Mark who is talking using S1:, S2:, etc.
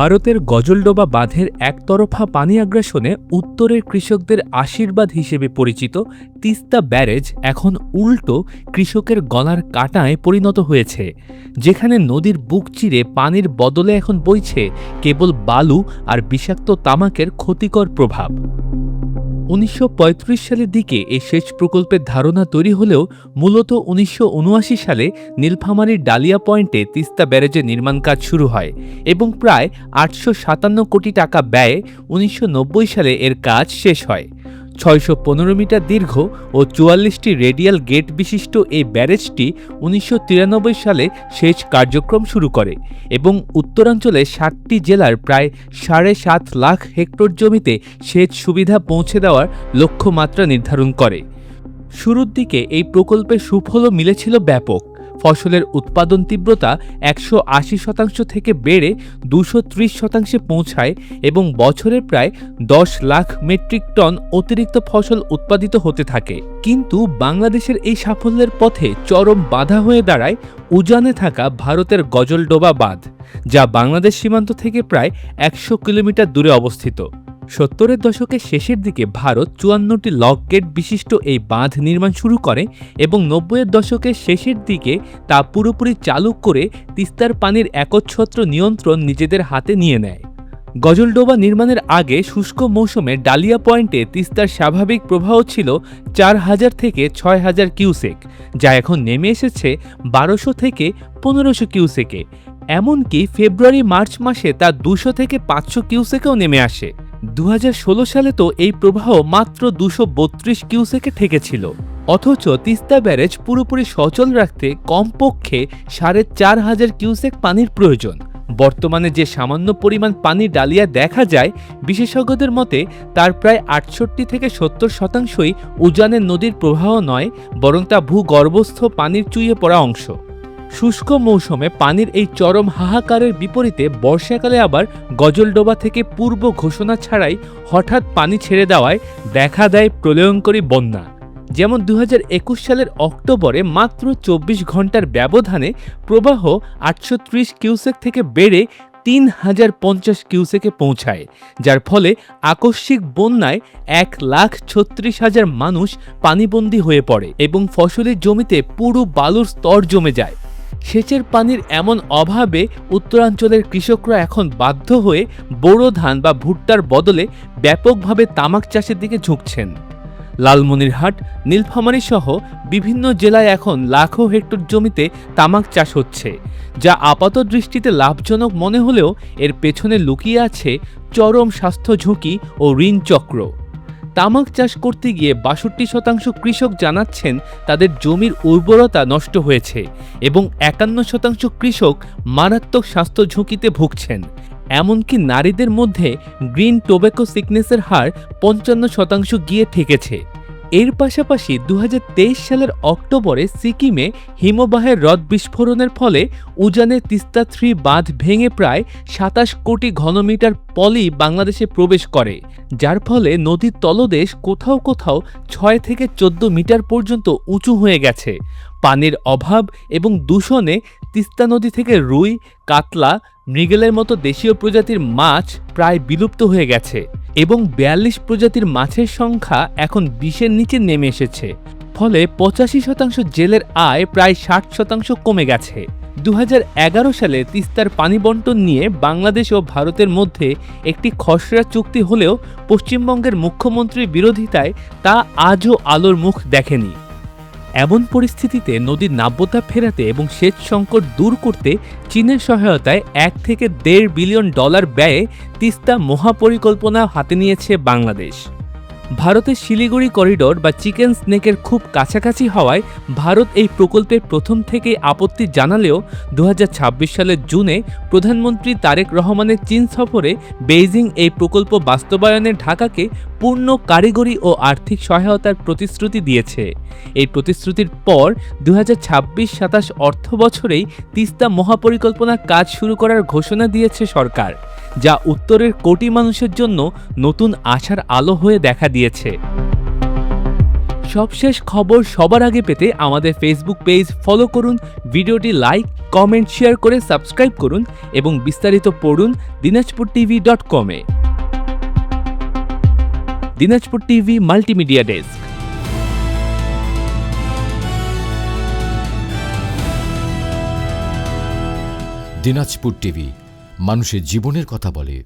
S1: ভারতের গজলডোবা বাঁধের একতরফা পানি আগ্রাসনে উত্তরের কৃষকদের আশীর্বাদ হিসেবে পরিচিত তিস্তা ব্যারেজ এখন উল্টো কৃষকের গলার কাঁটায় পরিণত হয়েছে, যেখানে নদীর বুক চিরে পানির বদলে এখন বইছে কেবল বালু আর বিষাক্ত তামাকের ক্ষতিকর প্রভাব। ১৯৩৫ সালের দিকে এই সেচ প্রকল্পের ধারণা তৈরি হলেও মূলত ১৯৭৯ সালে নীলফামারীর ডালিয়া পয়েন্টে তিস্তা ব্যারেজের নির্মাণ কাজ শুরু হয় এবং প্রায় ৮৫৭ কোটি টাকা ব্যয়ে ১৯৯০ সালে এর কাজ শেষ হয়। ৬১৫ মিটার দীর্ঘ ও ৪৪টি রেডিয়াল গেট বিশিষ্ট এই ব্যারেজটি ১৯৯৩ সালে সেচ কার্যক্রম শুরু করে এবং উত্তরাঞ্চলে ৭টি জেলার প্রায় ৭.৫ লাখ হেক্টর জমিতে সেচ সুবিধা পৌঁছে দেওয়ার লক্ষ্যমাত্রা নির্ধারণ করে। শুরুর দিকে এই প্রকল্পের সুফলও মিলেছিল ব্যাপক। ফসলের উৎপাদন তীব্রতা ১৮০% থেকে বেড়ে ২৩০% পৌঁছায় এবং বছরে প্রায় ১০ লাখ মেট্রিক টন অতিরিক্ত ফসল উৎপাদিত হতে থাকে। কিন্তু বাংলাদেশের এই সাফল্যের পথে চরম বাধা হয়ে দাঁড়ায় উজানে থাকা ভারতের গজলডোবা বাঁধ, যা বাংলাদেশ সীমান্ত থেকে প্রায় ১০০ কিলোমিটার দূরে অবস্থিত। ৭০-এর দশকের শেষের দিকে ভারত ৫৪টি লক গেট বিশিষ্ট এই বাঁধ নির্মাণ শুরু করে এবং ৯০-এর দশকের শেষের দিকে তা পুরোপুরি চালু করে তিস্তার পানির একচ্ছত্র নিয়ন্ত্রণ নিজেদের হাতে নিয়ে নেয়। গজলডোবা নির্মাণের আগে শুষ্ক মৌসুমে ডালিয়া পয়েন্টে তিস্তার স্বাভাবিক প্রবাহ ছিল ৪,০০০ থেকে ৬,০০০ কিউসেক, যা এখন নেমে এসেছে ১২০০ থেকে ১৫০০ কিউসেকে। এমনকি ফেব্রুয়ারি-মার্চ মাসে তা ২০০ থেকে ৫০০ কিউসেকেও নেমে আসে। ২০১৬ সালে তো এই প্রবাহ মাত্র ২৩২ কিউসেকে ঠেকেছিল। অথচ তিস্তা ব্যারেজ পুরোপুরি সচল রাখতে কমপক্ষে ৪,৫০০ কিউসেক পানির প্রয়োজন। বর্তমানে যে সামান্য পরিমাণ পানি ডালিয়া দেখা যায়, বিশেষজ্ঞদের মতে তার প্রায় ৬৮ থেকে ৭০% উজানের নদীর প্রবাহ নয়, বরং তা ভূগর্ভস্থ পানির চুইয়ে পড়া অংশ। শুষ্ক মৌসুমে পানির এই চরম হাহাকারের বিপরীতে বর্ষাকালে আবার গজলডোবা থেকে পূর্ব ঘোষণা ছাড়াই হঠাৎ পানি ছেড়ে দেওয়ায় দেখা দেয় প্রলয়ঙ্করী বন্যা। যেমন ২০২১ সালের অক্টোবরে মাত্র ২৪ ঘন্টার ব্যবধানে প্রবাহ ৮৩০ কিউসেক থেকে বেড়ে ৩,০৫০ কিউসেকে পৌঁছায়, যার ফলে আকস্মিক বন্যায় ১,৩৬,০০০ মানুষ পানিবন্দী হয়ে পড়ে এবং ফসলের জমিতে পুরো বালুর স্তর জমে যায়। সেচের পানির এমন অভাবে উত্তরাঞ্চলের কৃষকরা এখন বাধ্য হয়ে বোরো ধান বা ভুট্টার বদলে ব্যাপকভাবে তামাক চাষের দিকে ঝুঁকছেন। লালমনিরহাট, নীলফামারী সহ বিভিন্ন জেলায় এখন লাখো হেক্টর জমিতে তামাক চাষ হচ্ছে, যা আপাত দৃষ্টিতে লাভজনক মনে হলেও এর পেছনে লুকিয়ে আছে চরম স্বাস্থ্য ঝুঁকি ও ঋণ চক্র। তামাক চাষ করতে গিয়ে ৬২% কৃষক জানাচ্ছেন তাদের জমির উর্বরতা নষ্ট হয়েছে এবং ৫১% কৃষক মারাত্মক স্বাস্থ্য ঝুঁকিতে ভুগছেন। এমনকি নারীদের মধ্যে গ্রিন টোব্যাকো সিকনেসের হার ৫৫% গিয়ে ঠেকেছে। এর পাশাপাশি ২০২৩ সালের অক্টোবরে সিকিমে হিমবাহের হ্রদ বিস্ফোরণের ফলে উজানে তিস্তা ৩ বাঁধ ভেঙে প্রায় ২৭ কোটি ঘনমিটার পলি বাংলাদেশে প্রবেশ করে, যার ফলে নদীর তলদেশ কোথাও কোথাও ৬ থেকে ১৪ মিটার পর্যন্ত উঁচু হয়ে গেছে। পানির অভাব এবং দূষণে তিস্তা নদী থেকে রুই, কাতলা, মৃগেলের মতো দেশীয় প্রজাতির মাছ প্রায় বিলুপ্ত হয়ে গেছে এবং ৪২ প্রজাতির মাছের সংখ্যা এখন ২০-এর নিচে নেমে এসেছে। ফলে ৮৫% জেলের আয় প্রায় ৬০% কমে গেছে। ২০১১ সালে তিস্তার পানি বণ্টন নিয়ে বাংলাদেশ ও ভারতের মধ্যে একটি খসড়া চুক্তি হলেও পশ্চিমবঙ্গের মুখ্যমন্ত্রীর বিরোধিতায় তা আজও আলোর মুখ দেখেনি। এমন পরিস্থিতিতে নদীর নাব্যতা ফেরাতে এবং সেচ সংকট দূর করতে চীনের সহায়তায় $১ থেকে $১.৫ বিলিয়ন ব্যয়ে তিস্তা মহাপরিকল্পনা হাতে নিয়েছে বাংলাদেশ। ভারতের শিলিগুড়ি করিডোর বা চিকেন স্নেকের খুব কাছাকাছি হওয়ায় ভারত এই প্রকল্পের প্রথম থেকেই আপত্তি জানালেও ২০২৬ সালের জুনে প্রধানমন্ত্রী তারেক রহমানের চীন সফরে বেইজিং এই প্রকল্প বাস্তবায়নে ঢাকাকে পূর্ণ কারিগরি ও আর্থিক সহায়তার প্রতিশ্রুতি দিয়েছে। এই প্রতিশ্রুতির পর ২০২৬-২৭ অর্থ বছরেই তিস্তা মহাপরিকল্পনার কাজ শুরু করার ঘোষণা দিয়েছে সরকার, যা উত্তরের কোটি মানুষের জন্য নতুন আশার আলো হয়ে দেখা দিয়েছে। সবশেষ খবর সবার আগে পেতে আমাদের ফেসবুক পেজ ফলো করুন, ভিডিওটি লাইক, কমেন্ট, শেয়ার করে সাবস্ক্রাইব করুন এবং বিস্তারিত পড়ুন dinajpurtv.com-এ। Dinajpur TV multimedia desk.
S2: Dinajpur TV মানুষের জীবনের কথা বলে।